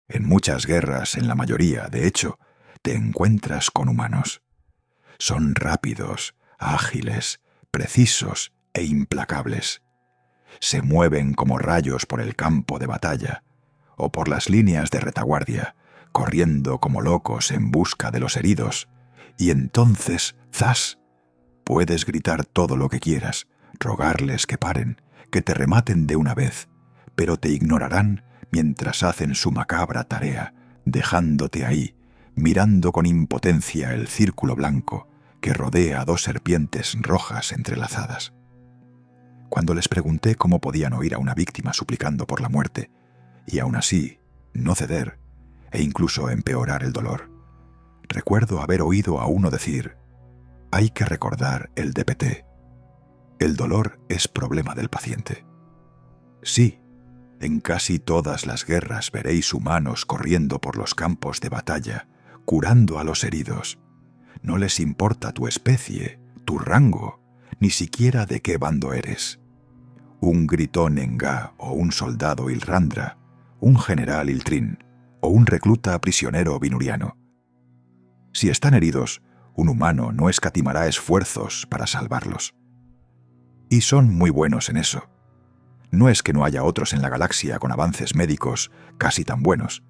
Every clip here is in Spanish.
En muchas guerras, en la mayoría, de hecho, te encuentras con humanos. Son rápidos, ágiles, precisos e implacables. Se mueven como rayos por el campo de batalla o por las líneas de retaguardia, corriendo como locos en busca de los heridos, y entonces, ¡zas!, puedes gritar todo lo que quieras, rogarles que paren, que te rematen de una vez, pero te ignorarán mientras hacen su macabra tarea, dejándote ahí, mirando con impotencia el círculo blanco que rodea a dos serpientes rojas entrelazadas. Cuando les pregunté cómo podían oír a una víctima suplicando por la muerte, y aún así no ceder, e incluso empeorar el dolor, recuerdo haber oído a uno decir: hay que recordar el DPT. El dolor es problema del paciente. Sí, en casi todas las guerras veréis humanos corriendo por los campos de batalla, curando a los heridos. No les importa tu especie, tu rango, ni siquiera de qué bando eres. Un gritón Enga o un soldado Ilrandra, un general Iltrin o un recluta prisionero vinuriano. Si están heridos, un humano no escatimará esfuerzos para salvarlos. Y son muy buenos en eso. No es que no haya otros en la galaxia con avances médicos casi tan buenos.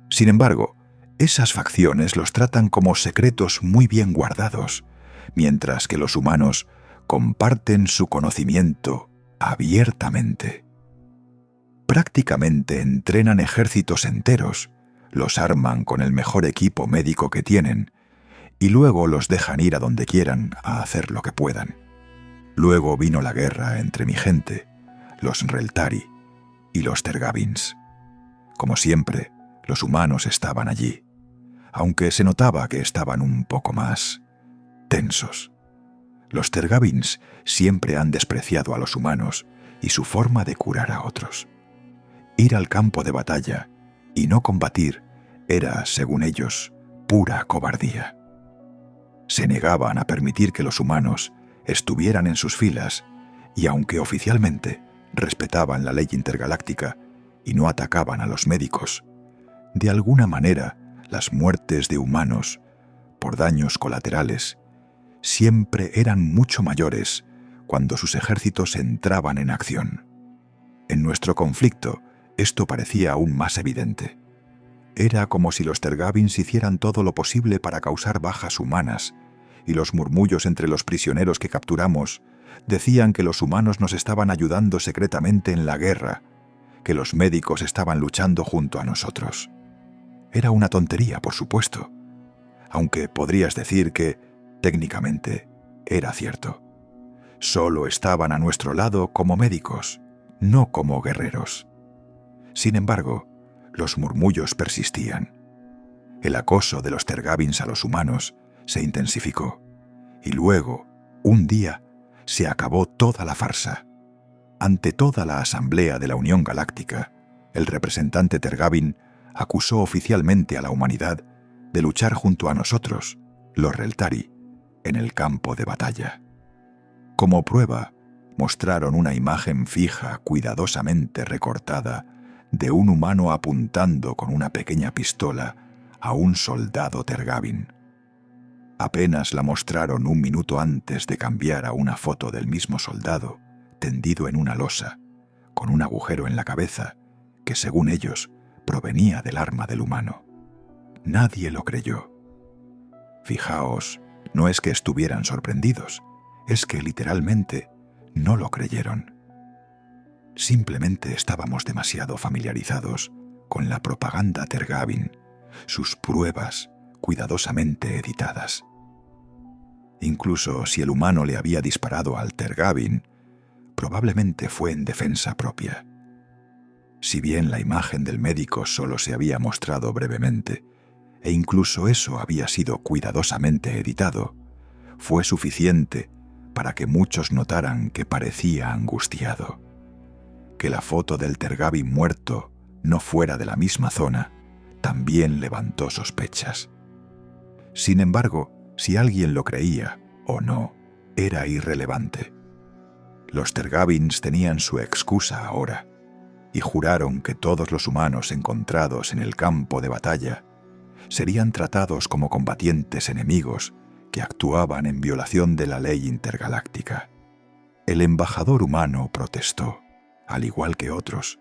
Sin embargo, esas facciones los tratan como secretos muy bien guardados, mientras que los humanos comparten su conocimiento abiertamente. Prácticamente entrenan ejércitos enteros, los arman con el mejor equipo médico que tienen, y luego los dejan ir a donde quieran a hacer lo que puedan. Luego vino la guerra entre mi gente, los Reltari y los Tergavins. Como siempre, los humanos estaban allí, aunque se notaba que estaban un poco más tensos. Los Tergavins siempre han despreciado a los humanos y su forma de curar a otros. Ir al campo de batalla y no combatir era, según ellos, pura cobardía. Se negaban a permitir que los humanos estuvieran en sus filas y, aunque oficialmente respetaban la ley intergaláctica y no atacaban a los médicos, de alguna manera las muertes de humanos por daños colaterales siempre eran mucho mayores cuando sus ejércitos entraban en acción. En nuestro conflicto esto parecía aún más evidente. Era como si los Tergavins hicieran todo lo posible para causar bajas humanas, y los murmullos entre los prisioneros que capturamos decían que los humanos nos estaban ayudando secretamente en la guerra, que los médicos estaban luchando junto a nosotros. Era una tontería, por supuesto, aunque podrías decir que, técnicamente, era cierto. Solo estaban a nuestro lado como médicos, no como guerreros. Sin embargo, los murmullos persistían. El acoso de los Tergavins a los humanos se intensificó, y luego, un día, se acabó toda la farsa. Ante toda la Asamblea de la Unión Galáctica, el representante Tergavin acusó oficialmente a la humanidad de luchar junto a nosotros, los Reltari, en el campo de batalla. Como prueba, mostraron una imagen fija, cuidadosamente recortada, de un humano apuntando con una pequeña pistola a un soldado Tergavin. Apenas la mostraron un minuto antes de cambiar a una foto del mismo soldado, tendido en una losa, con un agujero en la cabeza, que según ellos provenía del arma del humano. Nadie lo creyó. Fijaos, no es que estuvieran sorprendidos, es que literalmente no lo creyeron. Simplemente estábamos demasiado familiarizados con la propaganda Tergavin, sus pruebas cuidadosamente editadas. Incluso si el humano le había disparado al Tergavin, probablemente fue en defensa propia. Si bien la imagen del médico solo se había mostrado brevemente, e incluso eso había sido cuidadosamente editado, fue suficiente para que muchos notaran que parecía angustiado. Que la foto del Tergavin muerto no fuera de la misma zona también levantó sospechas. Sin embargo, si alguien lo creía o no, era irrelevante. Los Tergavins tenían su excusa ahora. y juraron que todos los humanos encontrados en el campo de batalla serían tratados como combatientes enemigos que actuaban en violación de la ley intergaláctica. El embajador humano protestó, al igual que otros,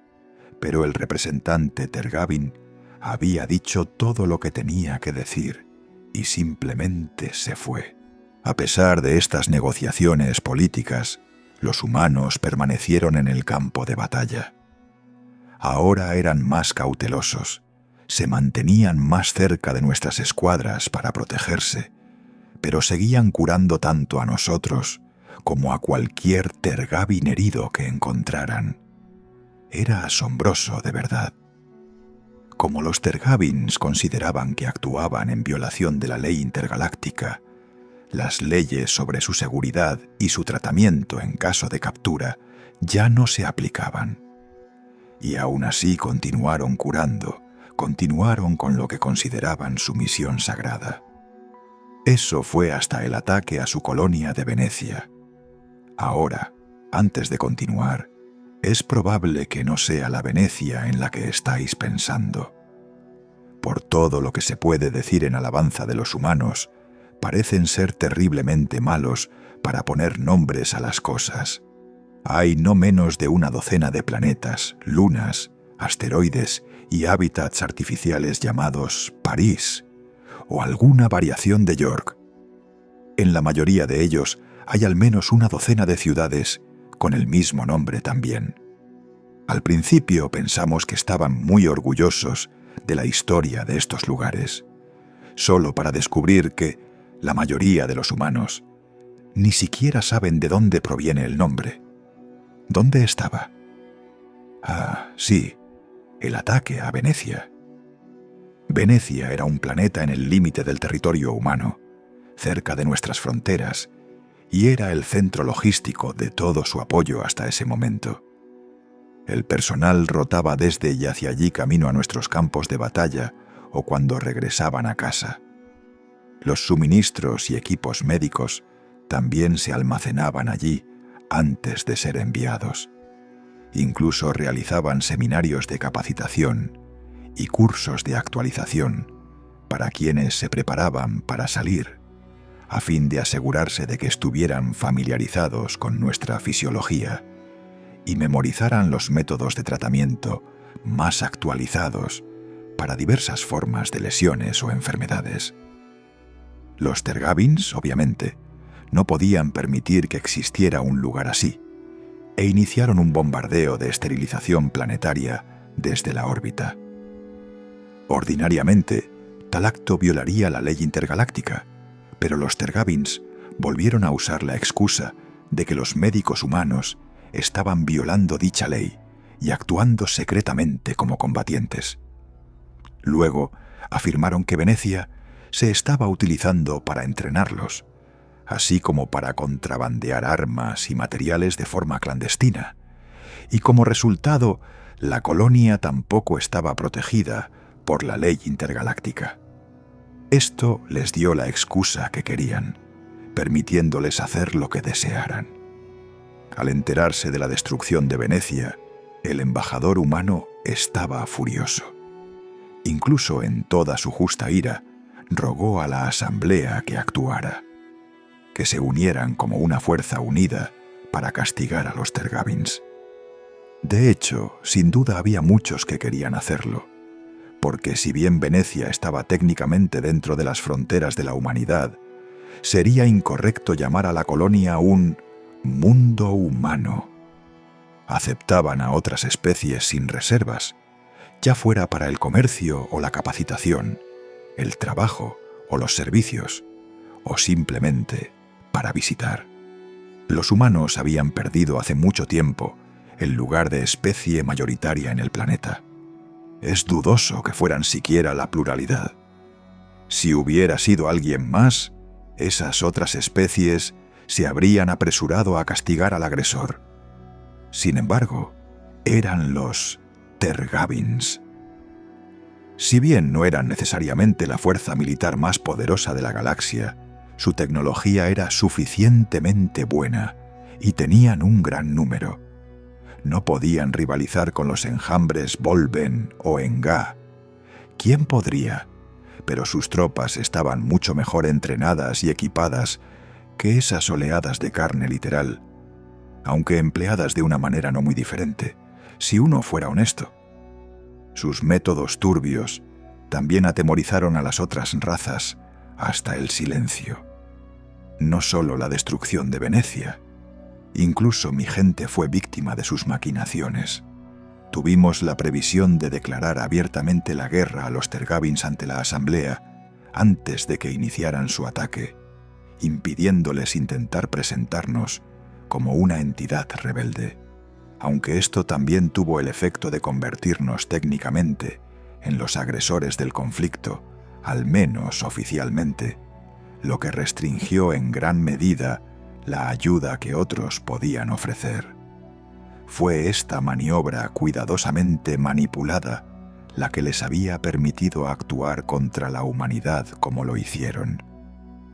pero el representante Tergavin había dicho todo lo que tenía que decir y simplemente se fue. A pesar de estas negociaciones políticas, los humanos permanecieron en el campo de batalla. Ahora eran más cautelosos, se mantenían más cerca de nuestras escuadras para protegerse, pero seguían curando tanto a nosotros como a cualquier Tergavin herido que encontraran. Era asombroso, de verdad. Como los Tergavins consideraban que actuaban en violación de la ley intergaláctica, las leyes sobre su seguridad y su tratamiento en caso de captura ya no se aplicaban. Y aún así continuaron curando, continuaron con lo que consideraban su misión sagrada. Eso fue hasta el ataque a su colonia de Venecia. Ahora, antes de continuar, es probable que no sea la Venecia en la que estáis pensando. Por todo lo que se puede decir en alabanza de los humanos, parecen ser terriblemente malos para poner nombres a las cosas. Hay no menos de una docena de planetas, lunas, asteroides y hábitats artificiales llamados París, o alguna variación de York. En la mayoría de ellos hay al menos una docena de ciudades con el mismo nombre también. Al principio pensamos que estaban muy orgullosos de la historia de estos lugares, solo para descubrir que la mayoría de los humanos ni siquiera saben de dónde proviene el nombre. ¿Dónde estaba? Ah, sí, el ataque a Venecia. Venecia era un planeta en el límite del territorio humano, cerca de nuestras fronteras, y era el centro logístico de todo su apoyo hasta ese momento. El personal rotaba desde y hacia allí camino a nuestros campos de batalla o cuando regresaban a casa. Los suministros y equipos médicos también se almacenaban allí antes de ser enviados. Incluso realizaban seminarios de capacitación y cursos de actualización para quienes se preparaban para salir, a fin de asegurarse de que estuvieran familiarizados con nuestra fisiología y memorizaran los métodos de tratamiento más actualizados para diversas formas de lesiones o enfermedades. Los Tergavins, obviamente, no podían permitir que existiera un lugar así, e iniciaron un bombardeo de esterilización planetaria desde la órbita. Ordinariamente, tal acto violaría la ley intergaláctica, pero los Tergavins volvieron a usar la excusa de que los médicos humanos estaban violando dicha ley y actuando secretamente como combatientes. Luego, afirmaron que Venecia se estaba utilizando para entrenarlos, así como para contrabandear armas y materiales de forma clandestina, y como resultado, la colonia tampoco estaba protegida por la ley intergaláctica. Esto les dio la excusa que querían, permitiéndoles hacer lo que desearan. Al enterarse de la destrucción de Venecia, el embajador humano estaba furioso. Incluso en toda su justa ira, rogó a la asamblea que actuara, que se unieran como una fuerza unida para castigar a los Tergavins. De hecho, sin duda había muchos que querían hacerlo, porque si bien Venecia estaba técnicamente dentro de las fronteras de la humanidad, sería incorrecto llamar a la colonia un mundo humano. Aceptaban a otras especies sin reservas, ya fuera para el comercio o la capacitación, el trabajo o los servicios, o simplemente para visitar. Los humanos habían perdido hace mucho tiempo el lugar de especie mayoritaria en el planeta. Es dudoso que fueran siquiera la pluralidad. Si hubiera sido alguien más, esas otras especies se habrían apresurado a castigar al agresor. Sin embargo, eran los Tergavins. Si bien no eran necesariamente la fuerza militar más poderosa de la galaxia, su tecnología era suficientemente buena y tenían un gran número. No podían rivalizar con los enjambres Volven o Enga. ¿Quién podría? Pero sus tropas estaban mucho mejor entrenadas y equipadas que esas oleadas de carne literal, aunque empleadas de una manera no muy diferente, si uno fuera honesto. Sus métodos turbios también atemorizaron a las otras razas hasta el silencio. No solo la destrucción de Venecia, incluso mi gente fue víctima de sus maquinaciones. Tuvimos la previsión de declarar abiertamente la guerra a los Tergavins ante la Asamblea antes de que iniciaran su ataque, impidiéndoles intentar presentarnos como una entidad rebelde, aunque esto también tuvo el efecto de convertirnos técnicamente en los agresores del conflicto, al menos oficialmente, lo que restringió en gran medida la ayuda que otros podían ofrecer. Fue esta maniobra cuidadosamente manipulada la que les había permitido actuar contra la humanidad como lo hicieron.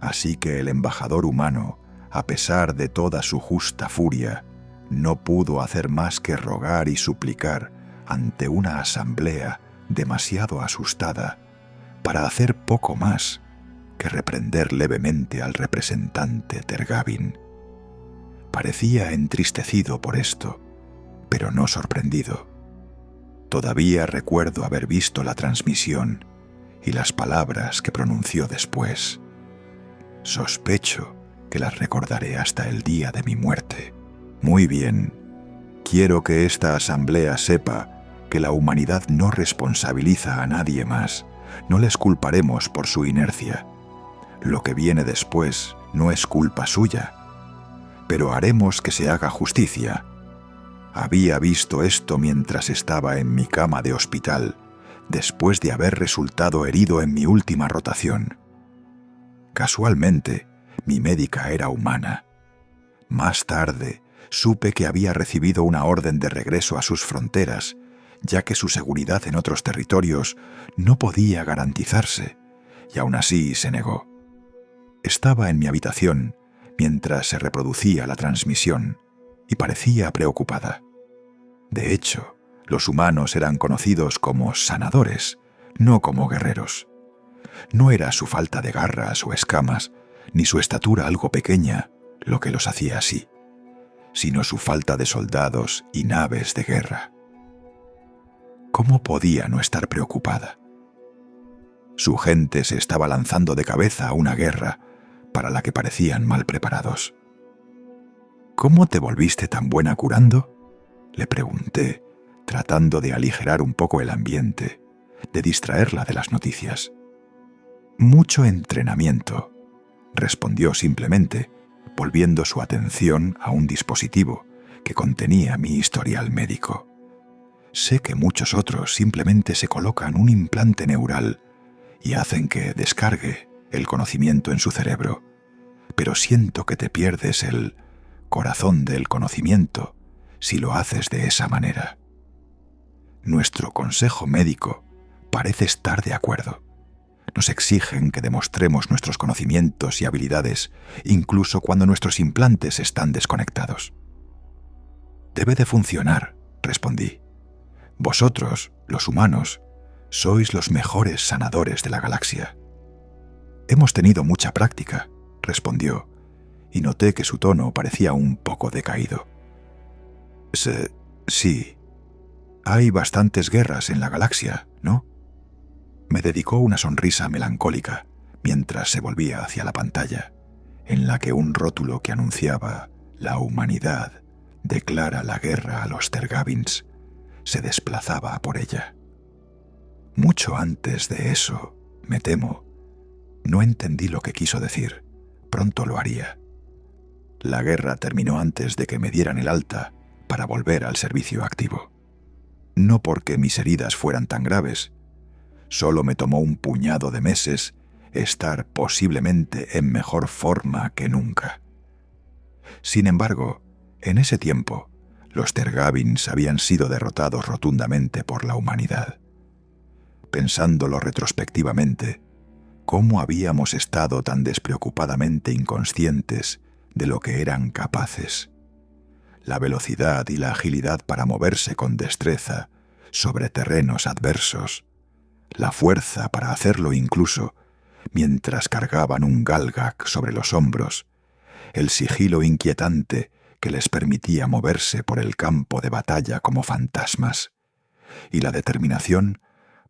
Así que el embajador humano, a pesar de toda su justa furia, no pudo hacer más que rogar y suplicar ante una asamblea demasiado asustada para hacer poco más que reprender levemente al representante Tergavin. Parecía entristecido por esto, pero no sorprendido. Todavía recuerdo haber visto la transmisión y las palabras que pronunció después. Sospecho que las recordaré hasta el día de mi muerte. Muy bien, quiero que esta asamblea sepa que la humanidad no responsabiliza a nadie más. No les culparemos por su inercia. Lo que viene después no es culpa suya, pero haremos que se haga justicia. Había visto esto mientras estaba en mi cama de hospital, después de haber resultado herido en mi última rotación. Casualmente, mi médica era humana. Más tarde, supe que había recibido una orden de regreso a sus fronteras, ya que su seguridad en otros territorios no podía garantizarse, y aún así se negó. Estaba en mi habitación mientras se reproducía la transmisión y parecía preocupada. De hecho, los humanos eran conocidos como sanadores, no como guerreros. No era su falta de garras o escamas, ni su estatura algo pequeña lo que los hacía así, sino su falta de soldados y naves de guerra. ¿Cómo podía no estar preocupada? Su gente se estaba lanzando de cabeza a una guerra para la que parecían mal preparados. ¿Cómo te volviste tan buena curando?, le pregunté, tratando de aligerar un poco el ambiente, de distraerla de las noticias. Mucho entrenamiento, respondió simplemente, volviendo su atención a un dispositivo que contenía mi historial médico. Sé que muchos otros simplemente se colocan un implante neural y hacen que descargue el conocimiento en su cerebro, pero siento que te pierdes el corazón del conocimiento si lo haces de esa manera. Nuestro consejo médico parece estar de acuerdo. Nos exigen que demostremos nuestros conocimientos y habilidades, incluso cuando nuestros implantes están desconectados. Debe de funcionar, respondí. Vosotros, los humanos, sois los mejores sanadores de la galaxia. Hemos tenido mucha práctica, respondió, y noté que su tono parecía un poco decaído. Sí. Hay bastantes guerras en la galaxia, ¿no? Me dedicó una sonrisa melancólica mientras se volvía hacia la pantalla, en la que un rótulo que anunciaba «La humanidad declara la guerra a los Tergavins» se desplazaba por ella. Mucho antes de eso, me temo, no entendí lo que quiso decir. Pronto lo haría. La guerra terminó antes de que me dieran el alta para volver al servicio activo. No porque mis heridas fueran tan graves. Solo me tomó un puñado de meses estar posiblemente en mejor forma que nunca. Sin embargo, en ese tiempo, los Tergavins habían sido derrotados rotundamente por la humanidad. Pensándolo retrospectivamente, ¿cómo habíamos estado tan despreocupadamente inconscientes de lo que eran capaces? la velocidad y la agilidad para moverse con destreza sobre terrenos adversos, la fuerza para hacerlo incluso mientras cargaban un galgac sobre los hombros, el sigilo inquietante que les permitía moverse por el campo de batalla como fantasmas, y la determinación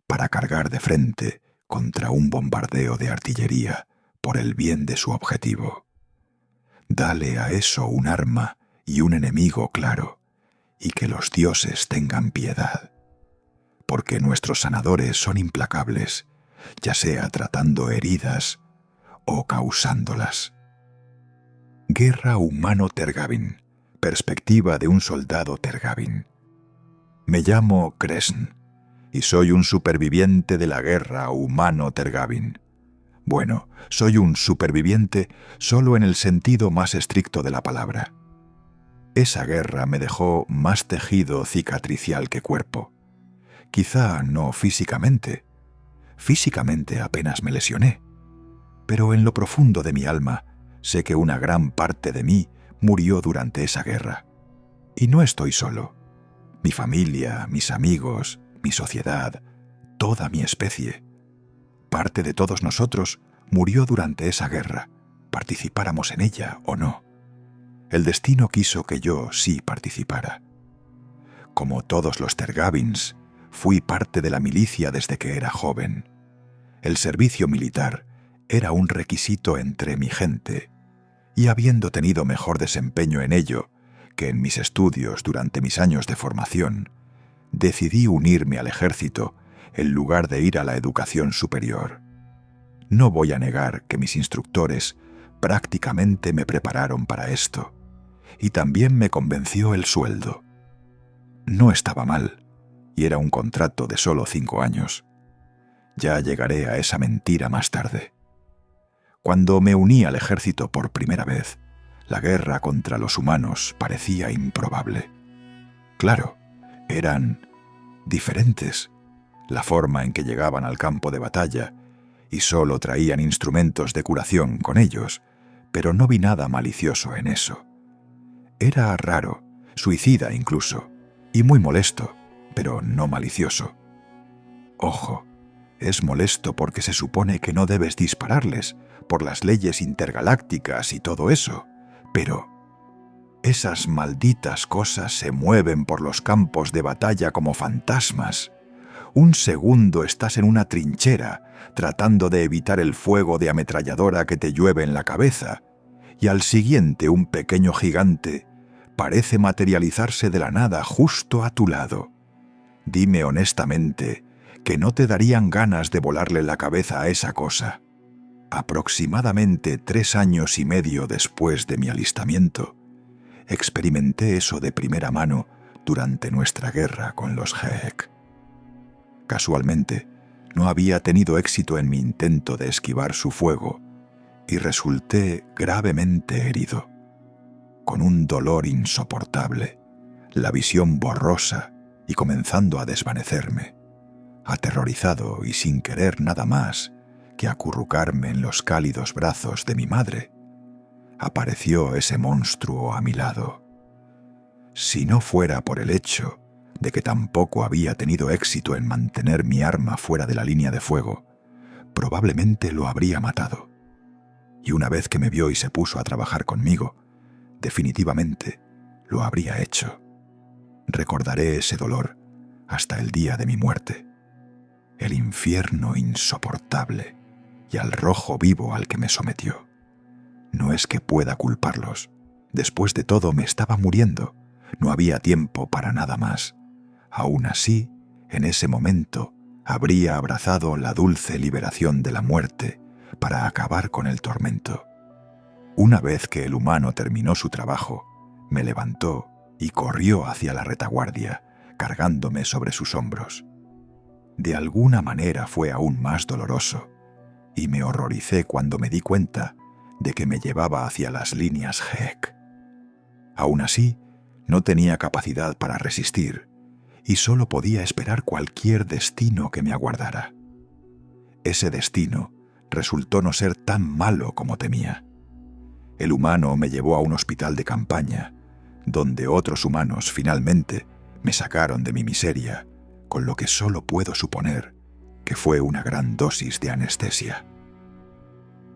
para cargar de frente contra un bombardeo de artillería por el bien de su objetivo. Dale a eso un arma y un enemigo claro, y que los dioses tengan piedad, porque nuestros sanadores son implacables, ya sea tratando heridas o causándolas. Guerra humano Tergavin. Perspectiva de un soldado Tergavin. Me llamo Kresn y soy un superviviente de la guerra humano Tergavin. Bueno, soy un superviviente solo en el sentido más estricto de la palabra. Esa guerra me dejó más tejido cicatricial que cuerpo. Quizá no físicamente. Físicamente apenas me lesioné. Pero en lo profundo de mi alma sé que una gran parte de mí murió durante esa guerra. Y no estoy solo. Mi familia, mis amigos, mi sociedad, toda mi especie. Parte de todos nosotros murió durante esa guerra, participáramos en ella o no. El destino quiso que yo sí participara. Como todos los Tergavins, fui parte de la milicia desde que era joven. El servicio militar era un requisito entre mi gente, y habiendo tenido mejor desempeño en ello que en mis estudios durante mis años de formación, decidí unirme al ejército en lugar de ir a la educación superior. No voy a negar que mis instructores prácticamente me prepararon para esto, y también me convenció el sueldo. No estaba mal, y era un contrato de solo 5 años. Ya llegaré a esa mentira más tarde. Cuando me uní al ejército por primera vez, la guerra contra los humanos parecía improbable. Claro, eran diferentes. La forma en que llegaban al campo de batalla, y solo traían instrumentos de curación con ellos, pero no vi nada malicioso en eso. Era raro, suicida incluso, y muy molesto, pero no malicioso. Ojo, es molesto porque se supone que no debes dispararles, por las leyes intergalácticas y todo eso, pero esas malditas cosas se mueven por los campos de batalla como fantasmas. Un segundo estás en una trinchera, tratando de evitar el fuego de ametralladora que te llueve en la cabeza, y al siguiente un pequeño gigante parece materializarse de la nada justo a tu lado. Dime honestamente que no te darían ganas de volarle la cabeza a esa cosa. Aproximadamente 3 años y medio después de mi alistamiento, experimenté eso de primera mano durante nuestra guerra con los Geek. Casualmente, no había tenido éxito en mi intento de esquivar su fuego y resulté gravemente herido, con un dolor insoportable, la visión borrosa y comenzando a desvanecerme, aterrorizado y sin querer nada más que acurrucarme en los cálidos brazos de mi madre, apareció ese monstruo a mi lado. Si no fuera por el hecho de que tampoco había tenido éxito en mantener mi arma fuera de la línea de fuego, probablemente lo habría matado. Y una vez que me vio y se puso a trabajar conmigo, definitivamente lo habría hecho. Recordaré ese dolor hasta el día de mi muerte. El infierno insoportable y al rojo vivo al que me sometió. No es que pueda culparlos. Después de todo me estaba muriendo. No había tiempo para nada más. Aún así, en ese momento, habría abrazado la dulce liberación de la muerte para acabar con el tormento. Una vez que el humano terminó su trabajo, me levantó y corrió hacia la retaguardia, cargándome sobre sus hombros. De alguna manera fue aún más doloroso, y me horroricé cuando me di cuenta de que me llevaba hacia las líneas Geek. Aún así, no tenía capacidad para resistir, y solo podía esperar cualquier destino que me aguardara. Ese destino resultó no ser tan malo como temía. El humano me llevó a un hospital de campaña, donde otros humanos finalmente me sacaron de mi miseria, con lo que solo puedo suponer que fue una gran dosis de anestesia.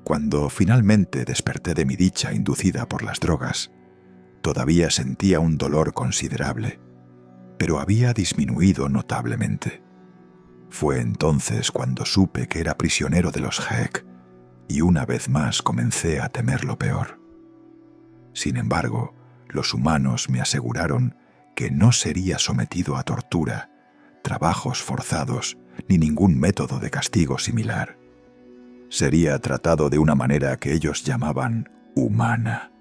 Cuando finalmente desperté de mi dicha inducida por las drogas, todavía sentía un dolor considerable, pero había disminuido notablemente. Fue entonces cuando supe que era prisionero de los Heck, y una vez más comencé a temer lo peor. Sin embargo, los humanos me aseguraron que no sería sometido a tortura, trabajos forzados, ni ningún método de castigo similar. Sería tratado de una manera que ellos llamaban humana.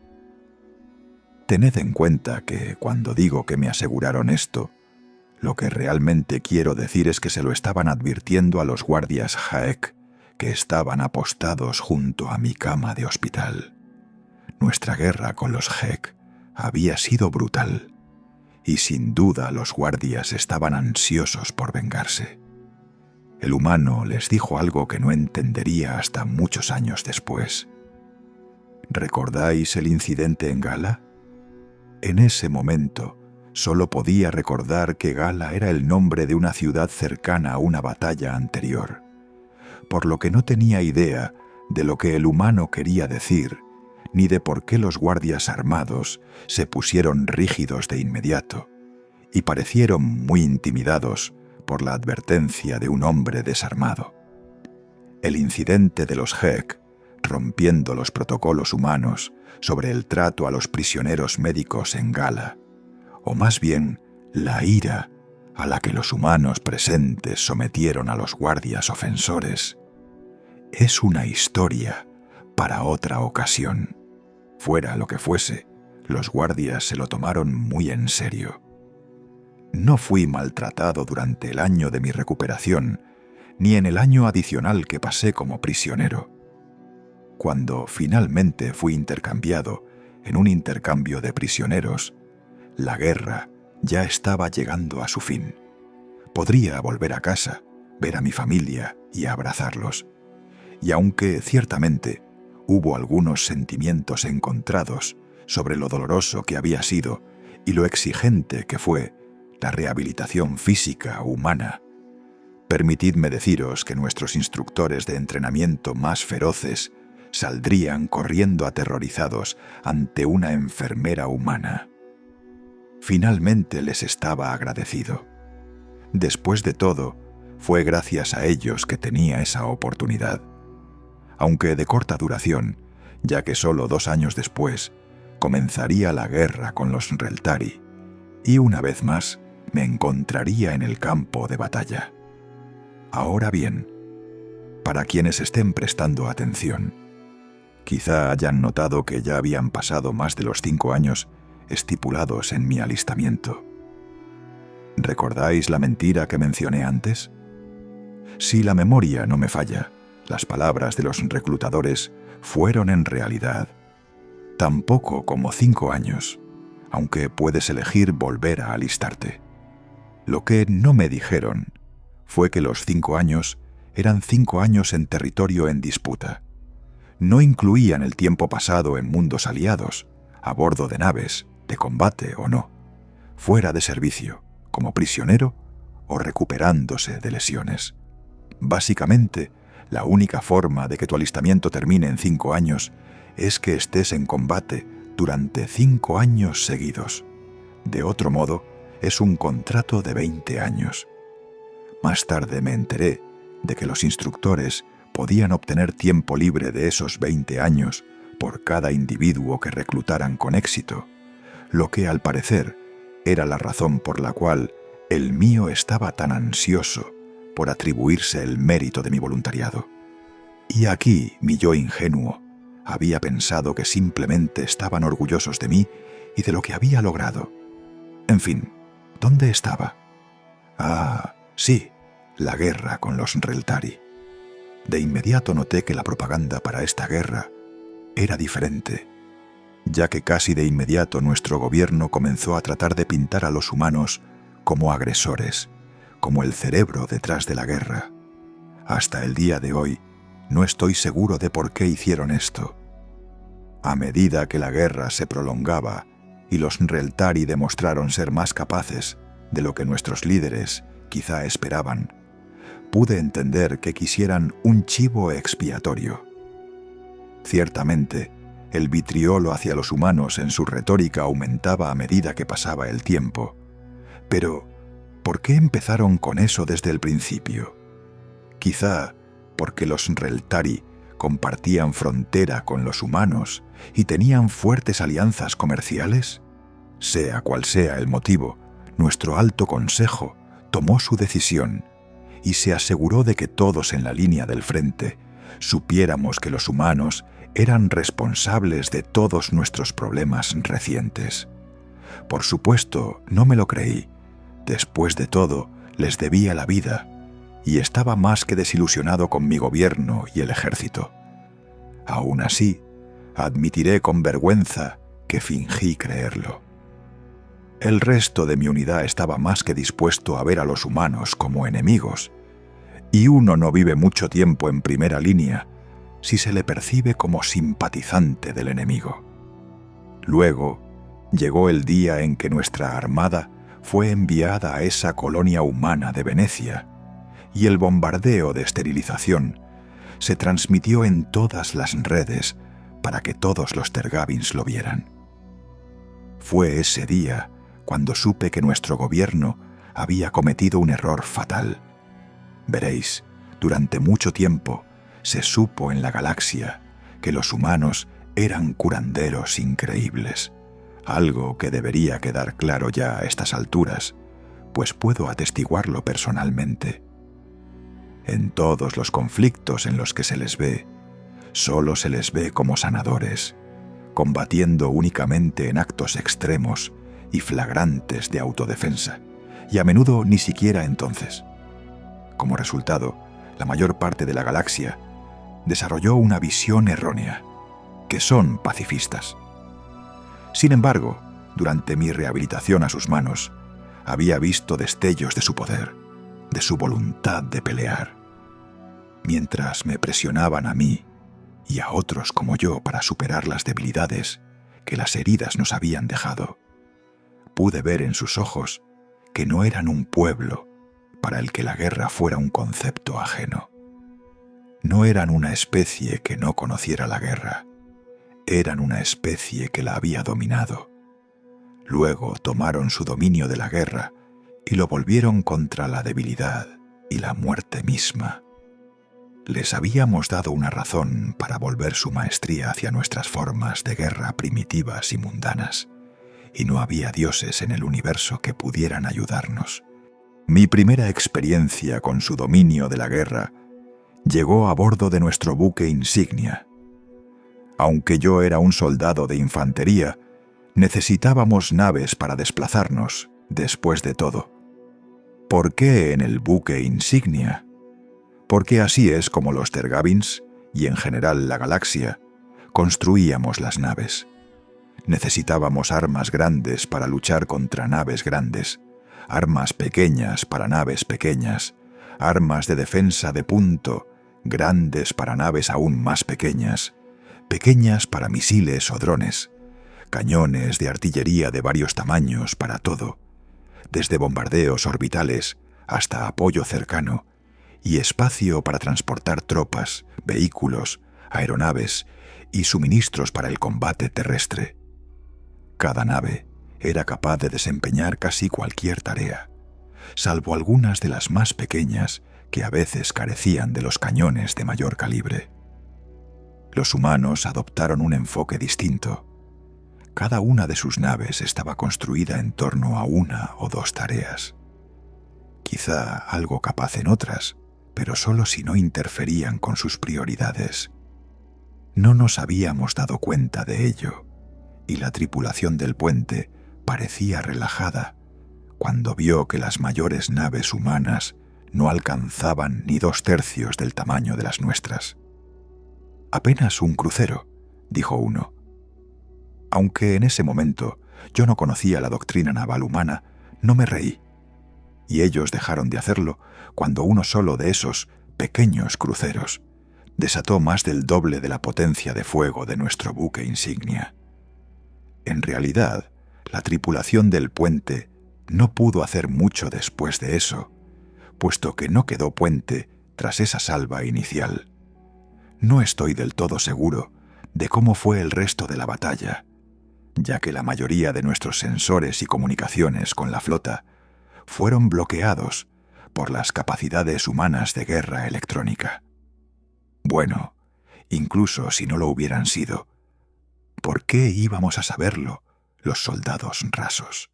Tened en cuenta que cuando digo que me aseguraron esto, lo que realmente quiero decir es que se lo estaban advirtiendo a los guardias Heck, que estaban apostados junto a mi cama de hospital. Nuestra guerra con los Heck había sido brutal, y sin duda los guardias estaban ansiosos por vengarse. El humano les dijo algo que no entendería hasta muchos años después. ¿Recordáis el incidente en Gala? En ese momento, solo podía recordar que Gala era el nombre de una ciudad cercana a una batalla anterior, por lo que no tenía idea de lo que el humano quería decir, ni de por qué los guardias armados se pusieron rígidos de inmediato y parecieron muy intimidados por la advertencia de un hombre desarmado. El incidente de los Heck, rompiendo los protocolos humanos sobre el trato a los prisioneros médicos en Gala, o más bien la ira a la que los humanos presentes sometieron a los guardias ofensores, es una historia para otra ocasión. Fuera lo que fuese, los guardias se lo tomaron muy en serio. No fui maltratado durante el año de mi recuperación, ni en el año adicional que pasé como prisionero. Cuando finalmente fui intercambiado en un intercambio de prisioneros, la guerra ya estaba llegando a su fin. Podría volver a casa, ver a mi familia y abrazarlos. Y aunque ciertamente hubo algunos sentimientos encontrados sobre lo doloroso que había sido y lo exigente que fue la rehabilitación física humana, permitidme deciros que nuestros instructores de entrenamiento más feroces saldrían corriendo aterrorizados ante una enfermera humana. Finalmente les estaba agradecido. Después de todo, fue gracias a ellos que tenía esa oportunidad, aunque de corta duración, ya que solo 2 años después comenzaría la guerra con los Reltari, y una vez más me encontraría en el campo de batalla. Ahora bien, para quienes estén prestando atención, quizá hayan notado que ya habían pasado más de los 5 años estipulados en mi alistamiento. ¿Recordáis la mentira que mencioné antes? Si la memoria no me falla, las palabras de los reclutadores fueron en realidad tan poco como 5 años, aunque puedes elegir volver a alistarte. Lo que no me dijeron fue que los 5 años eran 5 años en territorio en disputa. No incluían el tiempo pasado en mundos aliados, a bordo de naves, de combate o no, fuera de servicio, como prisionero o recuperándose de lesiones. Básicamente, la única forma de que tu alistamiento termine en 5 años es que estés en combate durante 5 años seguidos. De otro modo, es un contrato de 20 años. Más tarde me enteré de que los instructores podían obtener tiempo libre de esos 20 años por cada individuo que reclutaran con éxito, lo que al parecer era la razón por la cual el mío estaba tan ansioso por atribuirse el mérito de mi voluntariado. Y aquí mi yo ingenuo había pensado que simplemente estaban orgullosos de mí y de lo que había logrado. En fin, ¿dónde estaba? Ah, sí, la guerra con los Reltari. De inmediato noté que la propaganda para esta guerra era diferente, ya que casi de inmediato nuestro gobierno comenzó a tratar de pintar a los humanos como agresores, como el cerebro detrás de la guerra. Hasta el día de hoy, no estoy seguro de por qué hicieron esto. A medida que la guerra se prolongaba y los Reltari demostraron ser más capaces de lo que nuestros líderes quizá esperaban, pude entender que quisieran un chivo expiatorio. Ciertamente, el vitriolo hacia los humanos en su retórica aumentaba a medida que pasaba el tiempo. Pero, ¿por qué empezaron con eso desde el principio? Quizá porque los Reltari compartían frontera con los humanos y tenían fuertes alianzas comerciales. Sea cual sea el motivo, nuestro Alto Consejo tomó su decisión y se aseguró de que todos en la línea del frente supiéramos que los humanos eran responsables de todos nuestros problemas recientes. Por supuesto, no me lo creí. Después de todo, les debía la vida y estaba más que desilusionado con mi gobierno y el ejército. Aún así, admitiré con vergüenza que fingí creerlo. El resto de mi unidad estaba más que dispuesto a ver a los humanos como enemigos, y uno no vive mucho tiempo en primera línea si se le percibe como simpatizante del enemigo. Luego, llegó el día en que nuestra armada fue enviada a esa colonia humana de Venecia, y el bombardeo de esterilización se transmitió en todas las redes para que todos los Tergavins lo vieran. Fue ese día cuando supe que nuestro gobierno había cometido un error fatal. Veréis, durante mucho tiempo se supo en la galaxia que los humanos eran curanderos increíbles, algo que debería quedar claro ya a estas alturas, pues puedo atestiguarlo personalmente. En todos los conflictos en los que se les ve, solo se les ve como sanadores, combatiendo únicamente en actos extremos y flagrantes de autodefensa, y a menudo ni siquiera entonces. Como resultado, la mayor parte de la galaxia desarrolló una visión errónea, que son pacifistas. Sin embargo, durante mi rehabilitación a sus manos, había visto destellos de su poder, de su voluntad de pelear. Mientras me presionaban a mí y a otros como yo para superar las debilidades que las heridas nos habían dejado, pude ver en sus ojos que no eran un pueblo para el que la guerra fuera un concepto ajeno. No eran una especie que no conociera la guerra, eran una especie que la había dominado. Luego tomaron su dominio de la guerra y lo volvieron contra la debilidad y la muerte misma. Les habíamos dado una razón para volver su maestría hacia nuestras formas de guerra primitivas y mundanas, y no había dioses en el universo que pudieran ayudarnos. Mi primera experiencia con su dominio de la guerra llegó a bordo de nuestro buque insignia. Aunque yo era un soldado de infantería, necesitábamos naves para desplazarnos, después de todo. ¿Por qué en el buque insignia? Porque así es como los Tergavins, y en general la galaxia, construíamos las naves. Necesitábamos armas grandes para luchar contra naves grandes, armas pequeñas para naves pequeñas, armas de defensa de punto, grandes para naves aún más pequeñas, pequeñas para misiles o drones, cañones de artillería de varios tamaños para todo, desde bombardeos orbitales hasta apoyo cercano, y espacio para transportar tropas, vehículos, aeronaves y suministros para el combate terrestre. Cada nave era capaz de desempeñar casi cualquier tarea, salvo algunas de las más pequeñas que a veces carecían de los cañones de mayor calibre. Los humanos adoptaron un enfoque distinto. Cada una de sus naves estaba construida en torno a una o dos tareas. Quizá algo capaz en otras, pero solo si no interferían con sus prioridades. No nos habíamos dado cuenta de ello, y la tripulación del puente parecía relajada cuando vio que las mayores naves humanas no alcanzaban ni 2/3 del tamaño de las nuestras. «Apenas un crucero», dijo uno. Aunque en ese momento yo no conocía la doctrina naval humana, no me reí, y ellos dejaron de hacerlo cuando uno solo de esos pequeños cruceros desató más del doble de la potencia de fuego de nuestro buque insignia. En realidad, La tripulación del puente no pudo hacer mucho después de eso, puesto que no quedó puente tras esa salva inicial. No estoy del todo seguro de cómo fue el resto de la batalla, ya que la mayoría de nuestros sensores y comunicaciones con la flota fueron bloqueados por las capacidades humanas de guerra electrónica. Bueno, incluso si no lo hubieran sido, ¿por qué íbamos a saberlo los soldados rasos?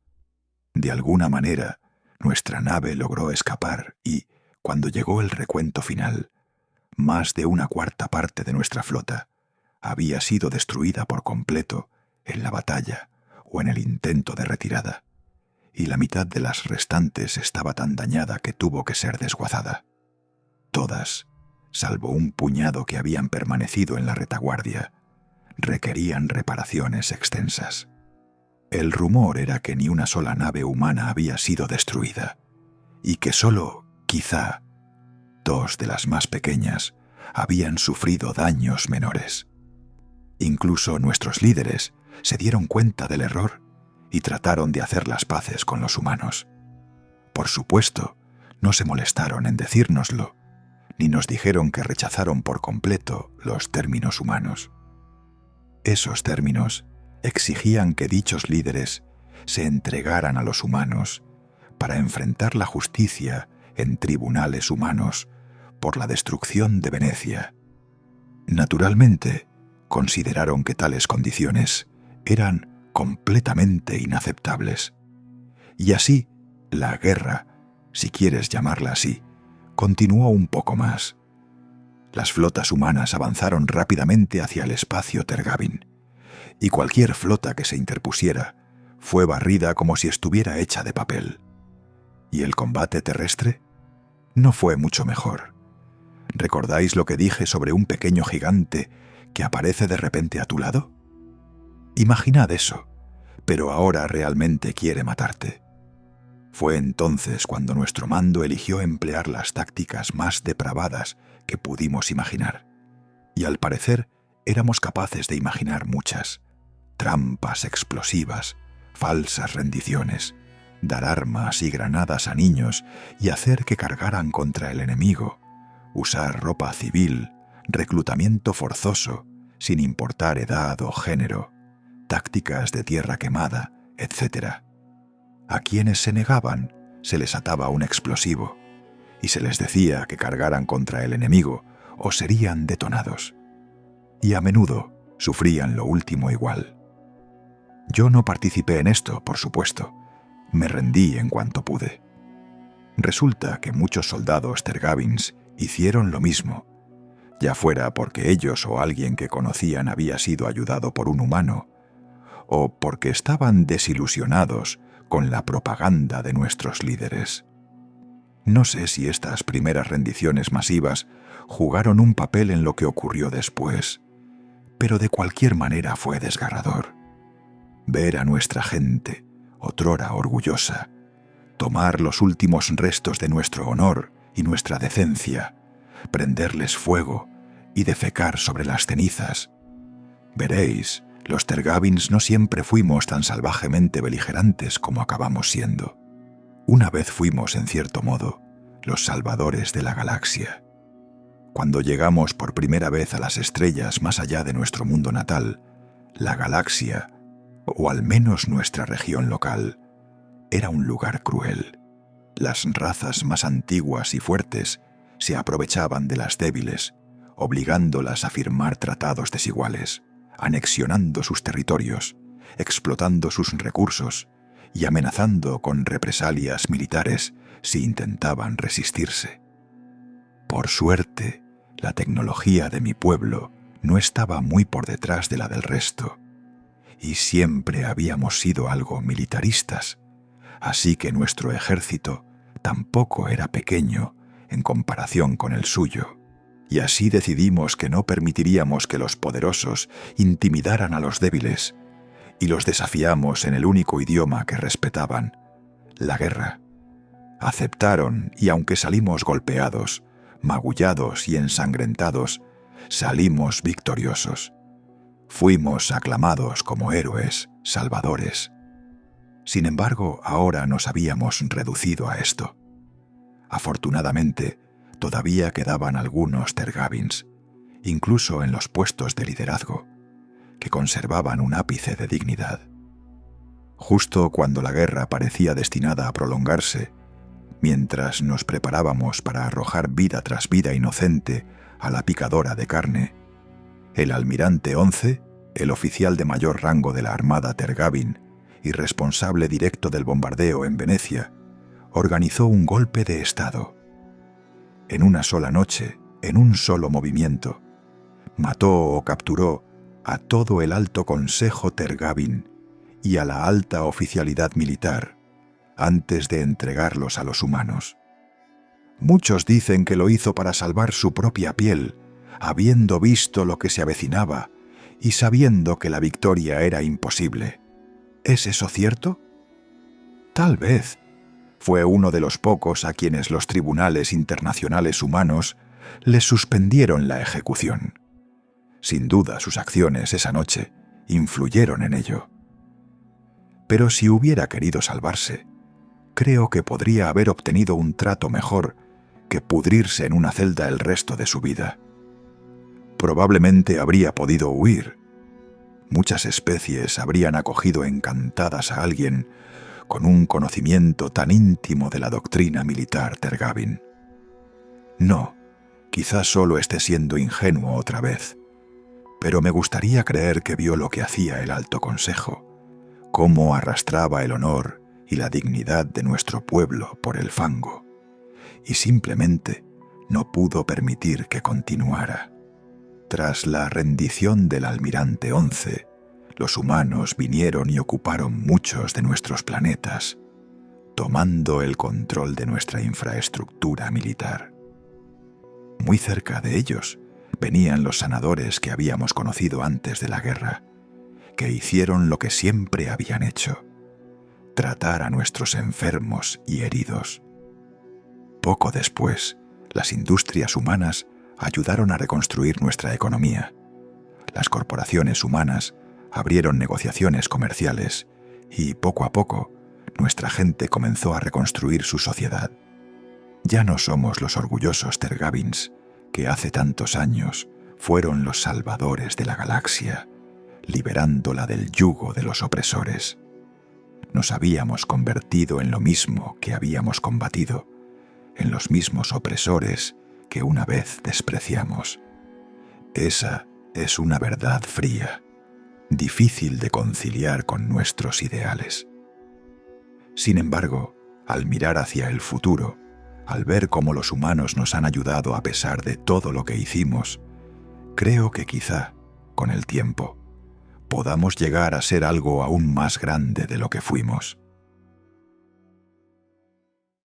De alguna manera, nuestra nave logró escapar y, cuando llegó el recuento final, más de una cuarta parte de nuestra flota había sido destruida por completo en la batalla o en el intento de retirada, y la mitad de las restantes estaba tan dañada que tuvo que ser desguazada. Todas, salvo un puñado que habían permanecido en la retaguardia, requerían reparaciones extensas. El rumor era que ni una sola nave humana había sido destruida, y que solo, quizá, 2 de las más pequeñas habían sufrido daños menores. Incluso nuestros líderes se dieron cuenta del error y trataron de hacer las paces con los humanos. Por supuesto, no se molestaron en decírnoslo, ni nos dijeron que rechazaron por completo los términos humanos. Esos términos exigían que dichos líderes se entregaran a los humanos para enfrentar la justicia en tribunales humanos por la destrucción de Venecia. Naturalmente, consideraron que tales condiciones eran completamente inaceptables. Y así, la guerra, si quieres llamarla así, continuó un poco más. Las flotas humanas avanzaron rápidamente hacia el espacio Tergavin, y cualquier flota que se interpusiera fue barrida como si estuviera hecha de papel. ¿Y el combate terrestre? No fue mucho mejor. ¿Recordáis lo que dije sobre un pequeño gigante que aparece de repente a tu lado? Imaginad eso, pero ahora realmente quiere matarte. Fue entonces cuando nuestro mando eligió emplear las tácticas más depravadas que pudimos imaginar. Y al parecer éramos capaces de imaginar muchas: trampas explosivas, falsas rendiciones, dar armas y granadas a niños y hacer que cargaran contra el enemigo, usar ropa civil, reclutamiento forzoso, sin importar edad o género, tácticas de tierra quemada, etc. A quienes se negaban se les ataba un explosivo y se les decía que cargaran contra el enemigo o serían detonados. Y a menudo sufrían lo último igual. Yo no participé en esto, por supuesto. Me rendí en cuanto pude. Resulta que muchos soldados tergavins hicieron lo mismo, ya fuera porque ellos o alguien que conocían había sido ayudado por un humano, o porque estaban desilusionados con la propaganda de nuestros líderes. No sé si estas primeras rendiciones masivas jugaron un papel en lo que ocurrió después, pero de cualquier manera fue desgarrador. Ver a nuestra gente, otrora orgullosa, tomar los últimos restos de nuestro honor y nuestra decencia, prenderles fuego y defecar sobre las cenizas. Veréis, los tergavins no siempre fuimos tan salvajemente beligerantes como acabamos siendo. Una vez fuimos, en cierto modo, los salvadores de la galaxia. Cuando llegamos por primera vez a las estrellas más allá de nuestro mundo natal, la galaxia, o al menos nuestra región local, era un lugar cruel. Las razas más antiguas y fuertes se aprovechaban de las débiles, obligándolas a firmar tratados desiguales, anexionando sus territorios, explotando sus recursos y amenazando con represalias militares si intentaban resistirse. Por suerte, la tecnología de mi pueblo no estaba muy por detrás de la del resto, y siempre habíamos sido algo militaristas, así que nuestro ejército tampoco era pequeño en comparación con el suyo, y así decidimos que no permitiríamos que los poderosos intimidaran a los débiles, y los desafiamos en el único idioma que respetaban, la guerra. Aceptaron, y aunque salimos golpeados, magullados y ensangrentados, salimos victoriosos. Fuimos aclamados como héroes, salvadores. Sin embargo, ahora nos habíamos reducido a esto. Afortunadamente, todavía quedaban algunos tergavins, incluso en los puestos de liderazgo, que conservaban un ápice de dignidad. Justo cuando la guerra parecía destinada a prolongarse, mientras nos preparábamos para arrojar vida tras vida inocente a la picadora de carne, el almirante 11, el oficial de mayor rango de la Armada Tergavin y responsable directo del bombardeo en Venecia, organizó un golpe de Estado. En una sola noche, en un solo movimiento, mató o capturó a todo el Alto Consejo Tergavin y a la alta oficialidad militar antes de entregarlos a los humanos. Muchos dicen que lo hizo para salvar su propia piel, habiendo visto lo que se avecinaba y sabiendo que la victoria era imposible. ¿Es eso cierto? Tal vez. Fue uno de los pocos a quienes los tribunales internacionales humanos les suspendieron la ejecución. Sin duda, sus acciones esa noche influyeron en ello. Pero si hubiera querido salvarse, creo que podría haber obtenido un trato mejor que pudrirse en una celda el resto de su vida. Probablemente habría podido huir. Muchas especies habrían acogido encantadas a alguien con un conocimiento tan íntimo de la doctrina militar Tergavin. No, quizás solo esté siendo ingenuo otra vez, pero me gustaría creer que vio lo que hacía el Alto Consejo, cómo arrastraba el honor y la dignidad de nuestro pueblo por el fango, y simplemente no pudo permitir que continuara. Tras la rendición del almirante 11, los humanos vinieron y ocuparon muchos de nuestros planetas, tomando el control de nuestra infraestructura militar. Muy cerca de ellos venían los sanadores que habíamos conocido antes de la guerra, que hicieron lo que siempre habían hecho: tratar a nuestros enfermos y heridos. Poco después, las industrias humanas ayudaron a reconstruir nuestra economía. Las corporaciones humanas abrieron negociaciones comerciales y, poco a poco, nuestra gente comenzó a reconstruir su sociedad. Ya no somos los orgullosos Tergavins que hace tantos años fueron los salvadores de la galaxia, liberándola del yugo de los opresores. Nos habíamos convertido en lo mismo que habíamos combatido, en los mismos opresores que una vez despreciamos. Esa es una verdad fría, difícil de conciliar con nuestros ideales. Sin embargo, al mirar hacia el futuro, al ver cómo los humanos nos han ayudado a pesar de todo lo que hicimos, creo que quizá, con el tiempo, podamos llegar a ser algo aún más grande de lo que fuimos.